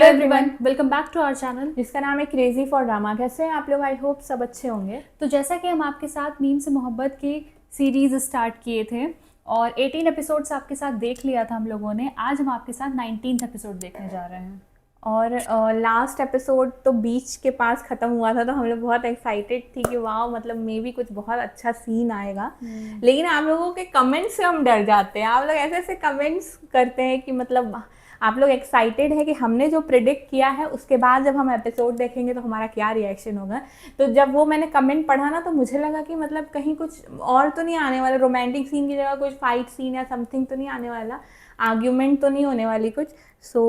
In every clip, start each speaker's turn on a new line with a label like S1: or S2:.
S1: Hello everyone, welcome back to our channel
S2: जिसका नाम है क्रेजी फॉर ड्रामा। कैसे हैं आप लोग? आई होप सब अच्छे होंगे।
S1: तो जैसा कि हम आपके साथ मीम से मोहब्बत की सीरीज़ स्टार्ट किए थे और 18 एपिसोड्स आपके साथ देख लिया था हम लोगों ने। आज हम आपके साथ 19th एपिसोड देखने जा रहे हैं।
S2: और लास्ट एपिसोड तो बीच के पास ख़त्म हुआ था, तो हम लोग बहुत एक्साइटेड थी कि वाह, मतलब मे भी कुछ बहुत अच्छा सीन आएगा। लेकिन आप लोगों के कमेंट्स से हम डर जाते हैं। आप लोग ऐसे ऐसे कमेंट्स करते हैं कि मतलब आप लोग एक्साइटेड है कि हमने जो प्रिडिक्ट किया है उसके बाद जब हम एपिसोड देखेंगे तो हमारा क्या रिएक्शन होगा। तो जब वो मैंने कमेंट पढ़ा ना, तो मुझे लगा कि मतलब कहीं कुछ और तो नहीं आने वाला, रोमांटिक सीन की जगह कुछ फाइट सीन या समथिंग तो नहीं आने वाला, आर्ग्यूमेंट तो नहीं होने वाली कुछ। सो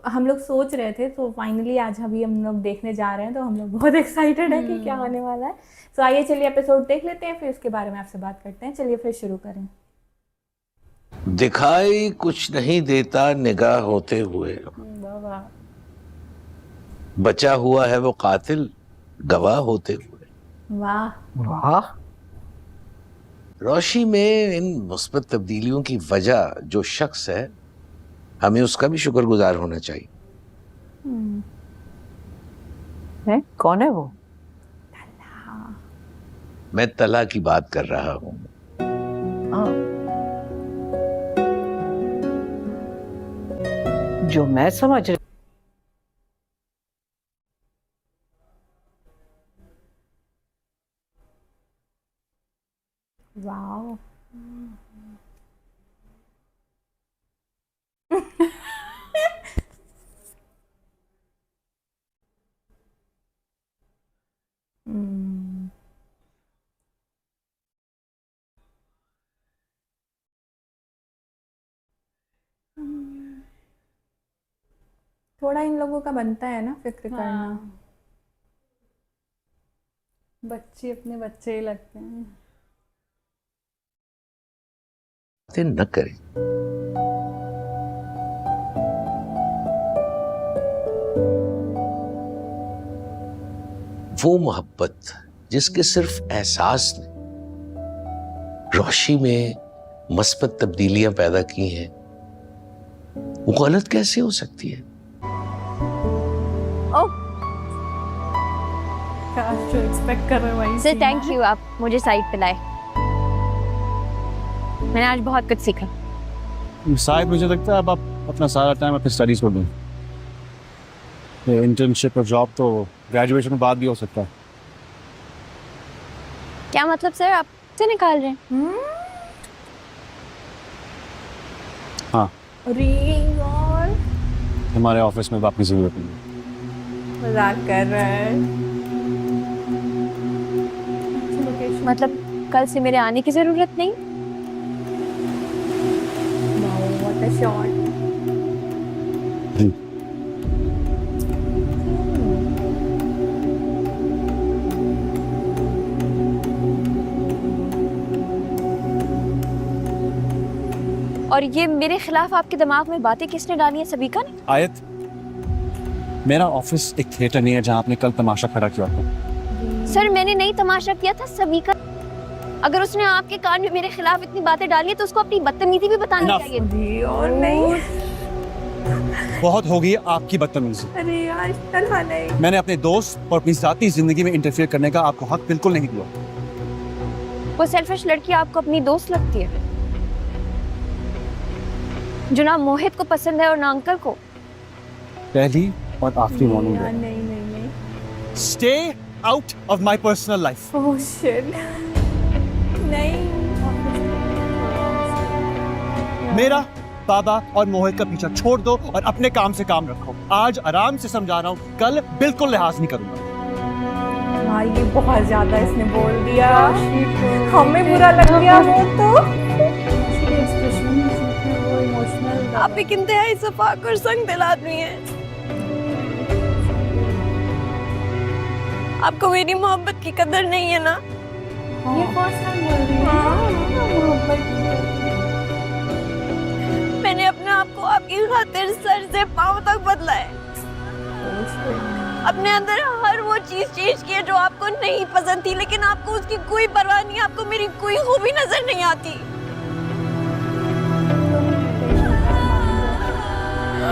S2: हम लोग सोच रहे थे। तो फाइनली आज अभी हम लोग देखने जा रहे हैं, तो हम लोग बहुत एक्साइटेड है कि क्या होने वाला है। सो आइए चलिए एपिसोड देख लेते हैं, फिर उसके बारे में आपसे बात करते हैं। चलिए फिर शुरू करें।
S3: दिखाई कुछ नहीं देता निगाह होते हुए, बचा हुआ है वो कातिल गवाह होते हुए।
S2: वाह
S3: वाह। रोशी में इन मुस्बत तब्दीलियों की वजह जो शख्स है, हमें उसका भी शुक्रगुजार होना चाहिए।
S4: है? कौन है वो?
S3: मैं तला की बात कर रहा हूं।
S4: जो मैं समझ रही।
S2: वाह थोड़ा इन लोगों का बनता है ना फिक्र करना।
S1: बच्चे अपने बच्चे ही लगते हैं।
S3: न करें। वो मोहब्बत जिसके सिर्फ एहसास ने रोशी में मस्बत तब्दीलियां पैदा की हैं, वो गलत कैसे हो सकती है?
S1: जो एक्सपेक्ट कर रहे हो वही
S5: सर थैंक यू, आप मुझे साइड पे लाए। मैंने आज बहुत कुछ सीखा।
S6: शायद मुझे लगता है अब आप अपना सारा टाइम अपनी स्टडीज को दें। इंटर्नशिप और जॉब तो ग्रेजुएशन के बाद भी हो सकता है।
S5: क्या मतलब सर, आप से निकाल रहे हैं?
S6: हाँ,
S2: रिंग और
S6: हमारे ऑफिस में अपनी जरूरत नहीं।
S2: मजाक कर रहा है।
S5: मतलब कल से मेरे आने की जरूरत नहीं?
S2: What a shot.
S5: और ये मेरे खिलाफ आपके दिमाग में बातें किसने डाली है? सबीका ने?
S6: आयत, मेरा ऑफिस एक थिएटर नहीं है जहां आपने कल तमाशा खड़ा किया था।
S5: सर मैंने नहीं तमाशा किया था, सबीका। अगर उसने आपके कान में मेरे खिलाफ इतनी बातें डाली है तो उसको अपनी बदतमीजी भी बतानी चाहिए।
S2: जी और नहीं।
S6: बहुत हो गई आपकी बदतमीजी।
S2: अरे यार तला नहीं।
S6: मैंने अपने दोस्त और अपनी जाती जिंदगी में इंटरफेयर करने का आपको हक बिल्कुल नहीं दिया।
S5: वो सेल्फिश लड़की आपको अपनी दोस्त लगती है, जो ना मोहित को पसंद है और ना अंकल को।
S6: पहली और आखिरी वार्निंग है।
S2: नहीं नहीं नहीं।
S6: Stay out of my personal life.
S2: Oh shit. नहीं।
S6: मेरा, बाबा और मोहित का पीछा छोड़ दो और अपने काम से काम रखो। आज आराम से समझा रहा हूँ, कल बिल्कुल लिहाज नहीं करूंगा।
S2: हाँ ये बहुत ज्यादा इसने बोल दिया। हमें बुरा लग गया वो तो।
S5: आप एक इंतहाई सफाक और संग दिल आदमी हैं। आपको मेरी मोहब्बत की कदर नहीं है ना?
S1: ये फर्स्ट टाइम बोल रही है।
S5: मैंने अपने आप को आपकी खातिर सर से पांव तक बदला है। अपने अंदर हर वो चीज चेंज की है जो आपको नहीं पसंद थी, लेकिन आपको उसकी कोई परवाह नहीं। आपको मेरी कोई खूबी नजर नहीं आती।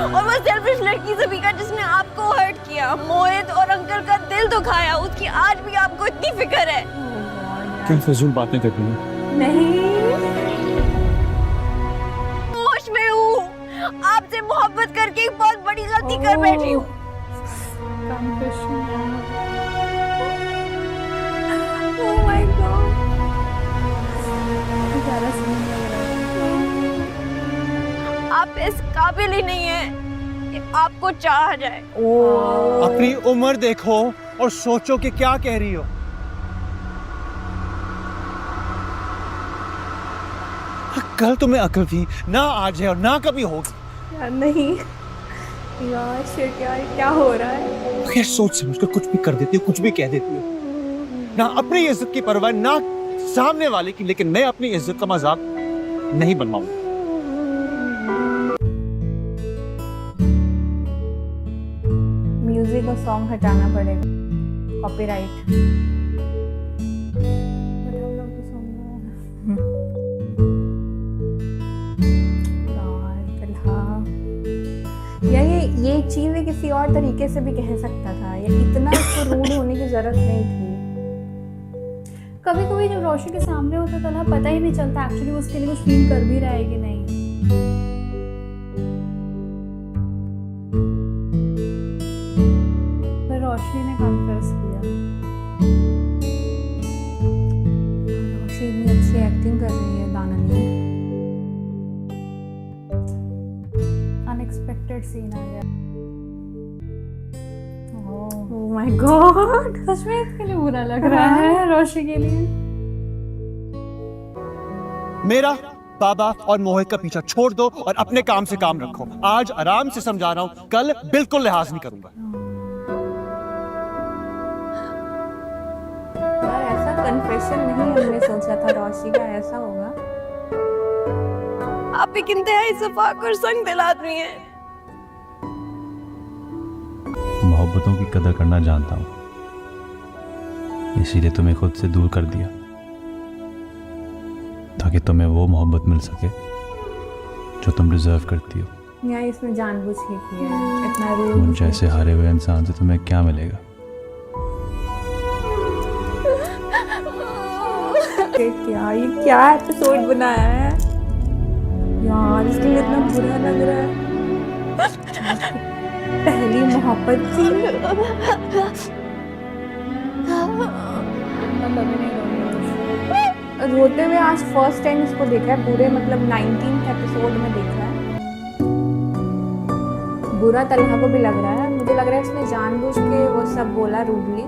S5: और वो सेल्फिश लड़की सबिका जिसने आपको हर्ट किया, मोहित और अंकल का दिल दुखाया, उसकी आज भी आपको इतनी फिक्र है।
S6: क्यों फजूल बातें कर रही हो?
S2: नहीं,
S5: होश में हूँ, आपसे मोहब्बत करके एक बहुत बड़ी गलती कर बैठी हूँ।
S2: oh my god,
S5: आप इस काबिल ही नहीं है कि आपको चाहा जाए।
S6: अपनी उम्र देखो और सोचो कि क्या कह रही हो। कल तुम्हें अकल थी ना, आज है और ना कभी होगी।
S2: यार नहीं यार, शिट यार, क्या हो रहा है?
S6: बगैर सोच समझ कर कुछ भी कर देती हो, कुछ भी कह देती हो। ना अपनी इज्जत की परवाह ना सामने वाले की, लेकिन मैं अपनी इज्जत का मजाक नहीं बनवाऊंगा।
S2: म्यूजिक और सॉन्ग हटाना पड़ेगा, कॉपीराइट। ये चीज है किसी और तरीके से भी कह सकता था, या इतना इसको रूड होने की जरूरत नहीं थी।
S1: कभी कभी जब रोशी के सामने होता था ना, पता ही नहीं चलता एक्चुअली वो उसके लिए कुछ फील कर भी रहा है कि नहीं। फिर रोशी ने कन्फेस किया।
S2: रोशी इतनी अच्छी एक्टिंग कर रही है दानन में।
S1: अनएक्सपेक्टेड सीन आ गया।
S2: ओह माय गॉड,
S1: सच में इसके लिए बुरा लग रहा है, रोशी के लिए।
S6: मेरा, बाबा और मोहित का पीछा छोड़ दो और अपने काम से काम रखो। आज आराम से समझा रहा हूं, कल बिल्कुल लिहाज नहीं करूंगा।
S2: यार ऐसा कन्फेशन नहीं हमने सोचा था रोशी का ऐसा होगा।
S5: आप एक इंतहाई सफाक और संग दिल आदमी हैं।
S7: मोहब्बतों की कदर करना जानता हूँ, इसीलिए तुम्हें खुद से दूर कर दिया ताकि तुम्हें वो मोहब्बत मिल सके जो तुम डिजर्व करती हो।
S2: या इसने जानबूझ के किया है, इतना रूड।
S7: मुझे जैसे हारे हुए इंसान से तुम्हें क्या मिलेगा?
S2: क्या ये क्या एपिसोड बनाया है यार, इसके लिए इतना बुरा लग रहा है। पहली मोहब्बत थी। रोते हुए आज फर्स्ट टाइम इसको देखा है पूरे, मतलब 19th एपिसोड में देखा है। बुरा तलहा को भी लग रहा है, मुझे लग रहा है इसने जानबूझ के वो सब बोला रूडली,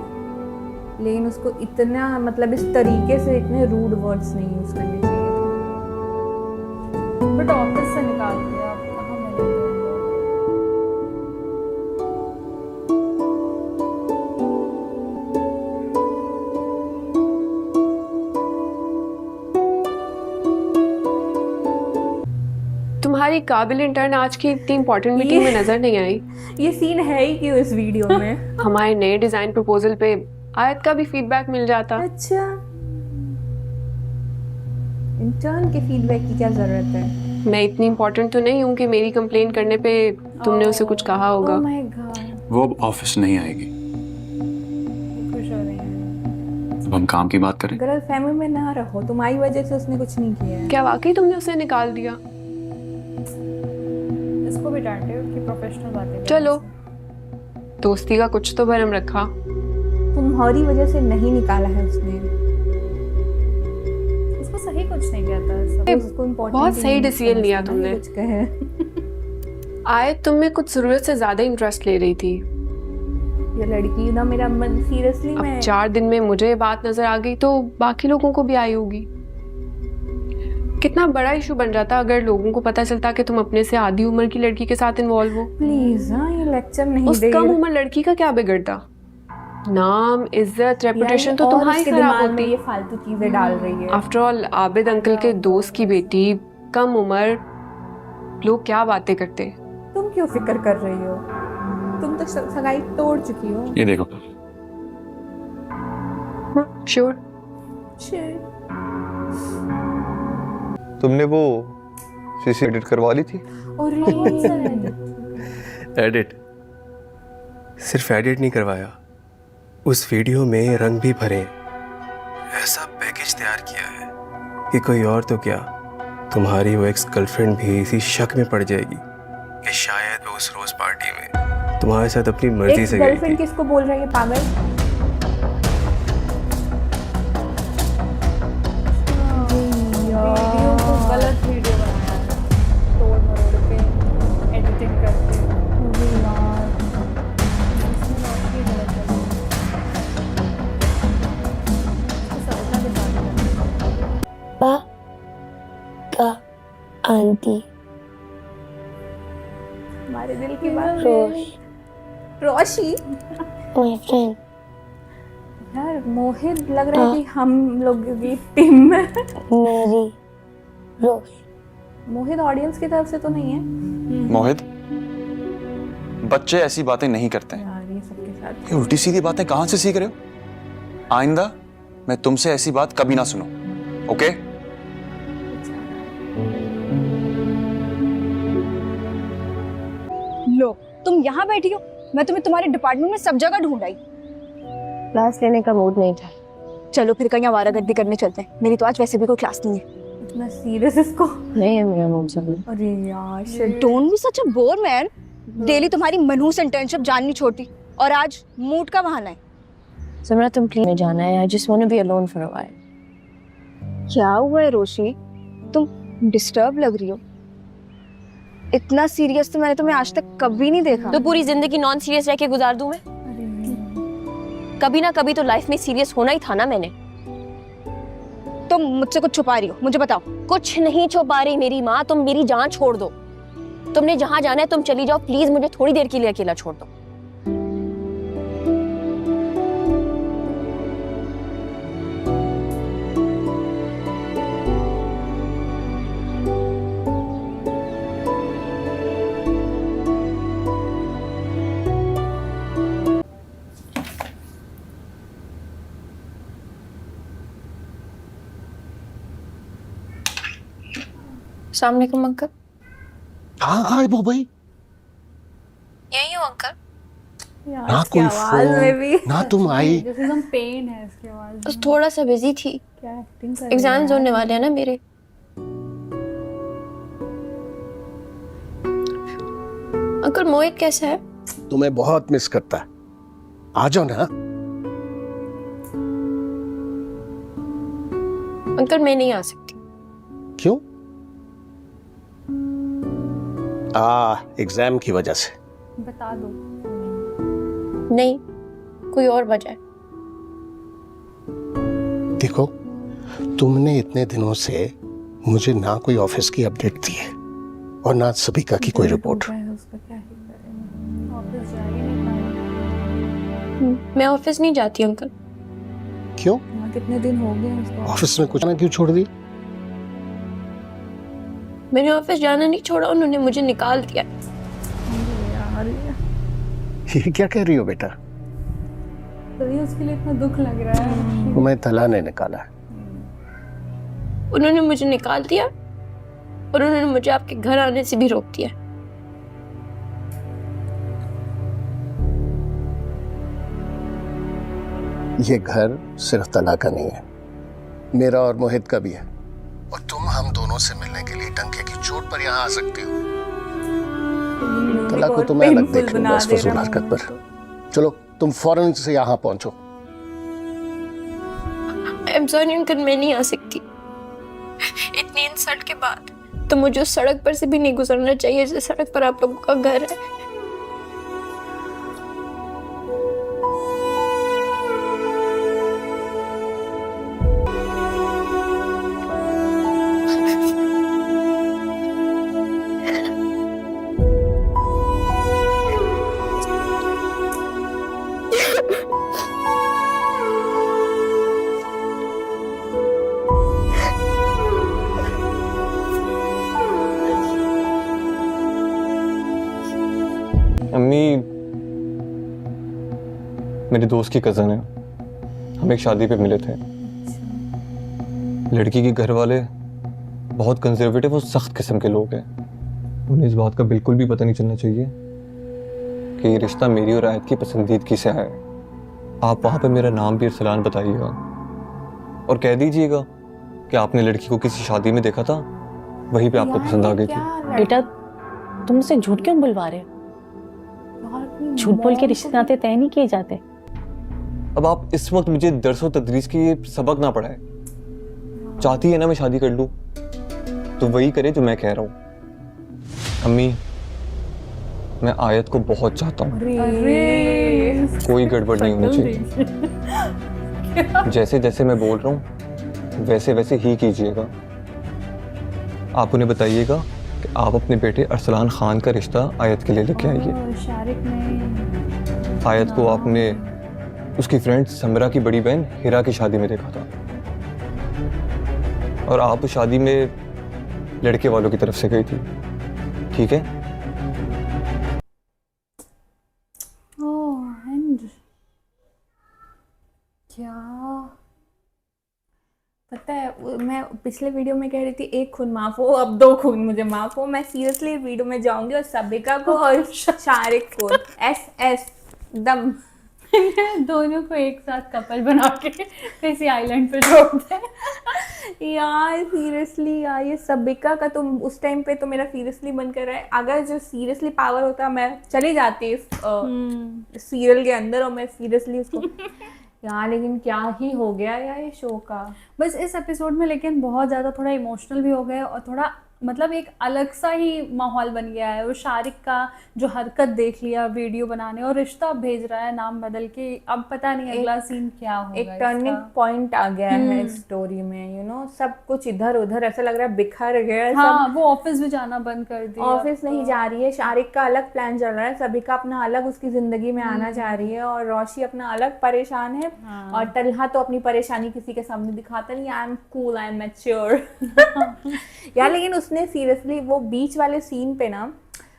S2: लेकिन उसको इतना मतलब इस तरीके से इतने रूड वर्ड्स नहीं यूज करने चाहिए थे।
S1: बट ऑफिस से निकाल दिया, अब कहाँ मिलेंगे हम लोग।
S8: तुम्हारी काबिल इंटर्न आज की इतनी इम्पोर्टेंट मीटिंग में नजर नहीं आई।
S2: ये सीन है ही क्यों इस वीडियो में?
S8: हमारे नए डिजाइन प्रपोजल पे आयत का भी फीडबैक मिल जाता।
S2: अच्छा, इंटर्न के फीडबैक की क्या जरूरत है?
S8: मैं इतनी इम्पोर्टेंट तो नहीं हूँ कि मेरी कंप्लेन करने पे तुमने उसे कुछ कहा होगा।
S2: ओह माय गॉड,
S9: वो अब ऑफिस नहीं आएगी।
S1: खुश हो रहे हैं।
S9: अब हम काम की बात करें।
S2: गलत फहमी में ना रहो, तुम्हारी वजह से उसने कुछ नहीं किया है।
S8: क्या वाकई तुमने उसे निकाल दिया?
S1: इसको भी डांटे कि प्रोफेशनल बातें।
S8: चलो, दोस्ती का कुछ तो भरम रखा।
S2: तुम्हारी वजह से नहीं निकाला है उसने।
S1: उसको सही कुछ नहीं कहता है सब।
S2: उसको important
S8: बहुत
S2: ही
S8: सही
S2: नहीं
S8: डिसीजन लिया
S2: समझता
S8: तुमने।
S2: कुछ कहे।
S8: आयत तुम में कुछ जरूरत से ज्यादा इंटरेस्ट ले रही थी।
S2: ये लड़की ना, मेरा मन सीरियसली
S8: अब
S2: मैं
S8: 4 दिन में मुझे ये बात नजर आ गई तो बाकी लोगों को भी आई होगी। कितना बड़ा इशू बन जाता अगर लोगों को पता चलता कि तुम अपने से आधी उम्र की लड़की के साथ इन्वॉल्व हो।
S2: प्लीज हाँ, ये लेक्चर नहीं
S8: उस
S2: दे।
S8: कम उम्र लड़की का क्या बिगड़ता? नाम, इज्जत, रेपुटेशन तो
S2: और
S8: तुम्हारी
S2: उसके
S8: खराब
S2: दिमाग में
S8: होती।
S2: ये फालतू चीजें डाल रही है।
S8: आफ्टर ऑल आबिद अंकल के दोस्त की बेटी, कम उम्र, लोग क्या बातें करते।
S2: तुम क्यों फिक्र कर रही हो? तुम तो सगाई तोड़ चुकी हो।
S9: ये देखो,
S8: श्योर।
S10: तुमने वो सीसी एडिट करवा ली थी?
S2: और
S10: एडिट? सिर्फ एडिट नहीं करवाया, उस वीडियो में रंग भी भरे। ऐसा पैकेज तैयार किया है कि कोई और तो क्या, तुम्हारी वो एक्स गर्लफ्रेंड भी इसी शक में पड़ जाएगी कि शायद वो उस रोज पार्टी में तुम्हारे साथ अपनी मर्जी से गई थी।
S2: गर्लफ्रेंड किसको बोल रहा है ये पागल?
S1: वीडियो को गलत वीडियो बनाया है, तोड़ मरोड़ के एडिटिंग करके। इसमें और भी गलत है। इसको समझना भी बात है।
S5: का आंटी
S2: हमारे दिल की बात।
S5: रोश
S2: रोशी
S5: माय फ्रेंड।
S2: यार मोहित लग रहा है कि हम लोग की टीम में।
S5: मेरी रोश।
S2: मोहित ऑडियंस की तरफ से तो नहीं है
S9: मोहित, बच्चे ऐसी बातें नहीं करते हैं।
S2: यार? ये सबके साथ
S9: ये उल्टी सीधी बातें कहां से सीख रहे हो? आइंदा मैं तुमसे ऐसी बात कभी ना सुनो, ओके?
S5: लो, तुम यहाँ बैठी हो, मैं तुम्हें तुम्हारे डिपार्टमेंट में सब जगह ढूंढ आई। क्लास लेने का मूड नहीं था। चलो फिर कहीं आवारागर्दी करने चलते हैं। मेरी तो आज वैसे भी कोई क्लास नहीं है।
S2: इतना सीरियस इसको।
S5: नहीं है मेरा मूड सब।
S2: अरे यार
S5: don't be such a bore man. Daily तुम्हारी मनहूस इंटर्नशिप जाननी छोटी, और आज मूड का बहाना है। सिमरा तुम प्लीज में जाना है। I just want to be alone for a while. क्या हुआ है रोशी? तुम डिस्टर्ब लग रही हो। इतना सीरियस तो मैंने तुम्हें आज तक कभी नहीं देखा।
S11: तो पूरी जिंदगी नॉन सीरियस रह के गुजार दूं मैं? कभी ना कभी तो लाइफ में सीरियस होना ही था ना मैंने।
S5: तुम मुझसे कुछ छुपा रही हो, मुझे बताओ।
S11: कुछ नहीं छुपा रही मेरी माँ, तुम मेरी जान छोड़ दो। तुमने जहां जाना है तुम चली जाओ, प्लीज मुझे थोड़ी देर के लिए अकेला छोड़ दो। अस्सलाम वालेकुम अंकल।
S3: हाँ हाँ वो भाई,
S11: यही हो अंकल?
S2: यार
S3: ना
S2: इसकी
S3: कोई
S2: आवाज में भी
S3: फोन ना तुम आई।
S1: जैसे एकदम पेन है इसकी आवाज में।
S11: बस थोड़ा सा बिजी थी,
S2: क्या एक्टिंग कर रही है
S11: एग्जाम्स
S2: यार।
S11: होने वाले हैं ना मेरे। अंकल मोहित कैसा है?
S3: तुम्हें बहुत मिस करता है, आ जाओ ना।
S11: अंकल मैं नहीं आ सकती।
S3: क्यों? एग्जाम की वजह से।
S1: बता दो।
S11: नहीं, कोई और वजह है।
S3: देखो, तुमने इतने दिनों से मुझे ना कोई ऑफिस की अपडेट दी है और ना सबिका की कोई रिपोर्ट।
S2: उसका क्या ही करें, ऑफिस जा ही नहीं पाए।
S11: मैं ऑफिस नहीं जाती अंकल।
S3: क्यों?
S2: वहाँ कितने दिन हो गए उसको?
S3: ऑफिस में कुछ ना क्यों छोड़ दी?
S11: मैंने ऑफिस जाना नहीं छोड़ा, उन्होंने मुझे निकाल दिया।
S3: ये क्या कह रही हो बेटा?
S1: तभी उसके लिए इतना दुख लग रहा है।
S3: तुम्हें तला ने निकाला है।
S11: उन्होंने मुझे निकाल दिया और उन्होंने मुझे आपके घर आने से भी रोक दिया।
S3: ये घर सिर्फ तला का नहीं है, मेरा और मोहित का भी है। और तुम हम दोनों से मिलने के लिए डंके की चोट पर यहाँ आ सकती हो। तला को तुम्हें अलग देख लूंगा इस फजूल हरकत पर। चलो तुम फौरन से यहाँ पहुंचो।
S11: आई एम सॉरी अंकल, मैं नहीं आ सकती। इतनी इंसल्ट के बाद तो मुझे उस सड़क पर से भी नहीं गुजरना चाहिए जिस सड़क पर आप लोगों का घर है।
S10: अम्मी मेरे दोस्त की कज़न है, हम एक शादी पे मिले थे। लड़की के घर वाले बहुत कंजर्वेटिव और सख्त किस्म के लोग हैं। उन्हें इस बात का बिल्कुल भी पता नहीं चलना चाहिए कि ये रिश्ता मेरी और आयत की पसंदीदगी से आया है। आप वहाँ पे मेरा नाम भी अरसलान बताइएगा और कह दीजिएगा कि आपने लड़की को किसी शादी में देखा था, वहीं पे आपको पसंद आ गई थी।
S4: बेटा तुम मुझसे झूठ क्यों बुलवा रहे हो? झूठ बोल के रिश्ते नाते तय नहीं किए जाते।
S10: अब आप इस वक्त मुझे दरसो तदरीस की ये सबक ना पढ़ाए। चाहती है ना मैं शादी कर लूं, तो वही करे जो मैं कह रहा हूँ। अम्मी, मैं आयत को बहुत चाहता हूँ, कोई गड़बड़ नहीं होनी चाहिए। जैसे जैसे मैं बोल रहा हूँ वैसे वैसे ही कीजिएगा। आप उन्हें बताइएगा कि आप अपने बेटे अरसलान खान का रिश्ता आयत के लिए लेके आइए। आयत को आपने उसकी फ्रेंड समरा की बड़ी बहन हिरा की शादी में देखा था और आप उस शादी में लड़के वालों की तरफ से गई थी, ठीक है?
S2: क्या पता है, मैं पिछले वीडियो में कह रही थी एक खून माफ हो, अब 2 खून मुझे माफ हो। मैं सीरियसली वीडियो में जाऊंगी और सबिका को और शारिक को एस दम
S1: दोनों को एक साथ कपल बना के किसी आइलैंड पे छोड़ दे।
S2: यार सीरियसली यार, ये सबिका का तो उस टाइम पे तो मेरा सीरियसली मन कर रहा है, अगर जो सीरियसली पावर होता मैं चली जाती इस सीरियल के अंदर और मैं सीरियसली उसको यार, लेकिन क्या ही हो गया यार ये शो का।
S1: बस इस एपिसोड में लेकिन बहुत ज़्यादा थोड़ा इमोशनल भी हो गए और थोड़ा मतलब एक अलग सा ही माहौल बन गया है। वो शारिक का जो हरकत देख लिया वीडियो बनाने और रिश्ता भेज रहा है नाम बदल के, अब पता नहीं अगला सीन क्या होगा।
S2: एक टर्निंग पॉइंट आ गया है स्टोरी में, यू नो, सब कुछ इधर उधर ऐसा लग रहा है बिखर गया।
S1: हाँ, वो ऑफिस भी जाना बंद कर दिया,
S2: ऑफिस नहीं जा रही है, शारिक का अलग प्लान चल रहा है, सबिका अपना अलग उसकी जिंदगी में आना चाह रही है और रोशी अपना अलग परेशान है। और तलहा तो अपनी परेशानी किसी के सामने दिखाता नहीं, I am cool, I am mature यार। लेकिन उसने सीरियसली वो बीच वाले सीन पे ना,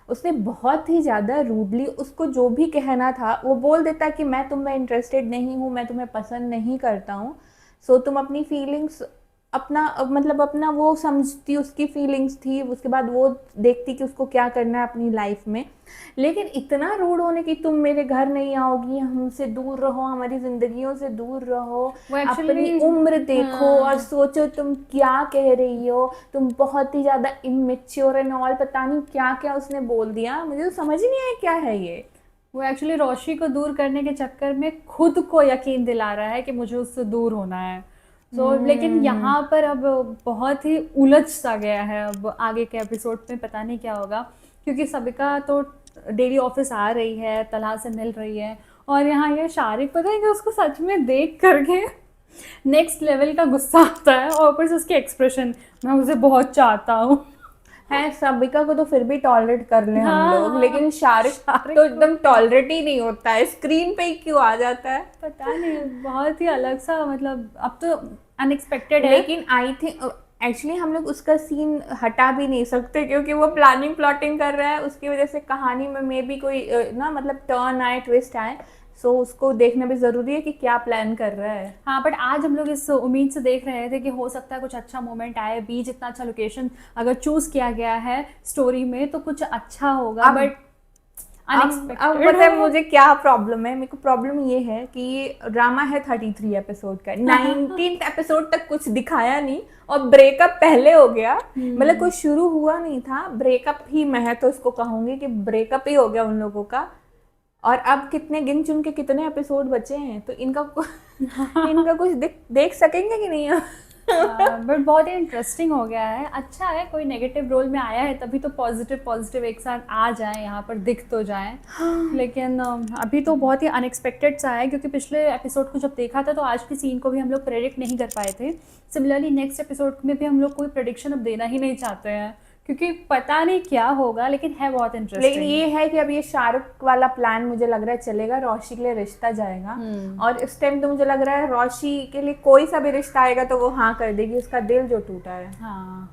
S2: उसने बहुत ही ज़्यादा रूडली उसको जो भी कहना था वो बोल देता कि मैं तुम में इंटरेस्टेड नहीं हूँ, मैं तुम्हें पसंद नहीं करता हूँ, सो तुम अपनी फीलिंग्स अपना मतलब अपना वो समझती, उसकी फीलिंग्स थी, उसके बाद वो देखती कि उसको क्या करना है अपनी लाइफ में। लेकिन इतना रूड होने की, तुम मेरे घर नहीं आओगी, हमसे दूर रहो, हमारी जिंदगियों से दूर रहो, अपनी उम्र देखो और सोचो तुम क्या कह रही हो, तुम बहुत ही ज़्यादा इमेच्योर एंड ऑल, पता नहीं क्या क्या उसने बोल दिया, मुझे तो समझ ही नहीं आया क्या है ये।
S1: वो एक्चुअली रोशी को दूर करने के चक्कर में खुद को यकीन दिला रहा है कि मुझे उससे दूर होना है। लेकिन यहाँ पर अब बहुत ही उलझ सा गया है। अब आगे के एपिसोड में पता नहीं क्या होगा, क्योंकि सबिका तो डेली ऑफिस आ रही है, तलहा से मिल रही है और यहाँ ये शारिक पता है कि उसको सच में देख करके नेक्स्ट लेवल का गुस्सा आता है और ऊपर से उसके एक्सप्रेशन, मैं उसे बहुत चाहता हूँ
S2: है। सबिका को तो फिर भी टॉलरेट कर ले हम लोग, लेकिन शारिक तो एकदम टॉलरेट ही नहीं होता है, स्क्रीन पे ही क्यों आ जाता है
S1: पता नहीं, बहुत ही अलग सा, मतलब अब तो अनएक्सपेक्टेड है।
S2: लेकिन आई थिंक एक्चुअली हम लोग उसका सीन हटा भी नहीं सकते क्योंकि वो प्लॉटिंग कर रहा है, उसकी वजह से कहानी में मे भी कोई ना मतलब टर्न आए, ट्विस्ट आए, सो उसको देखना भी ज़रूरी है कि क्या प्लान कर रहा है।
S1: हाँ, बट आज हम लोग इस उम्मीद से देख रहे थे कि हो सकता है कुछ अच्छा मोमेंट आए, बीच इतना अच्छा लोकेशन अगर चूज़ किया गया है स्टोरी में तो कुछ अच्छा होगा, बट
S2: अब पता है मुझे क्या प्रॉब्लम है। मेरे को प्रॉब्लम ये है कि ये ड्रामा है 33 एपिसोड का, 19th एपिसोड तक कुछ दिखाया नहीं और ब्रेकअप पहले हो गया, मतलब कुछ शुरू हुआ नहीं था, ब्रेकअप ही मैं है तो इसको कहूँगी कि ब्रेकअप ही हो गया उन लोगों का। और अब कितने गिन चुन के कितने एपिसोड बचे हैं, तो इनका कुछ देख सकेंगे कि नहीं।
S1: बट बहुत ही इंटरेस्टिंग हो गया है, अच्छा है, कोई नेगेटिव रोल में आया है तभी तो पॉजिटिव एक साथ आ जाए, यहाँ पर दिख तो जाए। लेकिन अभी तो बहुत ही अनएक्सपेक्टेड सा है, क्योंकि पिछले एपिसोड को जब देखा था तो आज की सीन को भी हम लोग प्रेडिक्ट नहीं कर पाए थे। सिमिलरली नेक्स्ट एपिसोड में भी हम लोग कोई प्रेडिक्शन अब देना ही नहीं चाहते हैं क्योंकि पता नहीं क्या होगा, लेकिन है बहुत इंटरेस्टिंग।
S2: लेकिन ये है कि अब ये शाहरुख वाला प्लान मुझे लग रहा है चलेगा, रोशी के लिए रिश्ता जाएगा और इस टाइम तो मुझे लग रहा है रोशी के लिए कोई सा भी रिश्ता आएगा तो वो हाँ कर देगी, उसका दिल जो टूटा है।
S1: हाँ,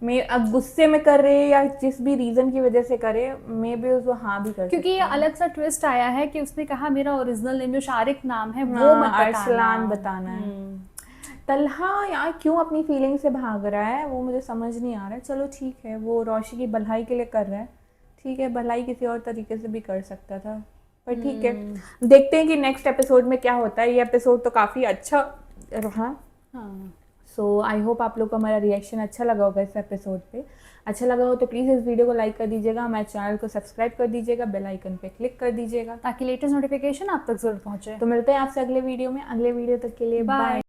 S2: मैं अब गुस्से में कर रहे या जिस भी रीजन की वजह से करे, मैं भी उसको हाँ भी कर,
S1: क्योंकि ये अलग सा ट्विस्ट आया है कि उसने कहा मेरा ओरिजिनल नेम जो शारिक नाम है वो मत
S2: अरसलान बताना है। तलहा यार क्यों अपनी फीलिंग से भाग रहा है वो मुझे समझ नहीं आ रहा है। चलो ठीक है, वो रोशी की भलाई के लिए कर रहा है, ठीक है, भलाई किसी और तरीके से भी कर सकता था, पर ठीक है, देखते हैं कि नेक्स्ट एपिसोड में क्या होता है। ये एपिसोड तो काफ़ी अच्छा रहा।
S1: हाँ।
S2: सो आई होप आप लोग को हमारा रिएक्शन अच्छा लगा होगा इस एपिसोड पे। अच्छा लगा हो तो प्लीज़ इस वीडियो को लाइक कर दीजिएगा, हमारे चैनल को सब्सक्राइब कर दीजिएगा, बेल आइकन पे क्लिक कर दीजिएगा
S1: ताकि लेटेस्ट नोटिफिकेशन आप तक जरूर पहुंचे।
S2: तो मिलते हैं आपसे अगले वीडियो में। अगले वीडियो तक के लिए बाय।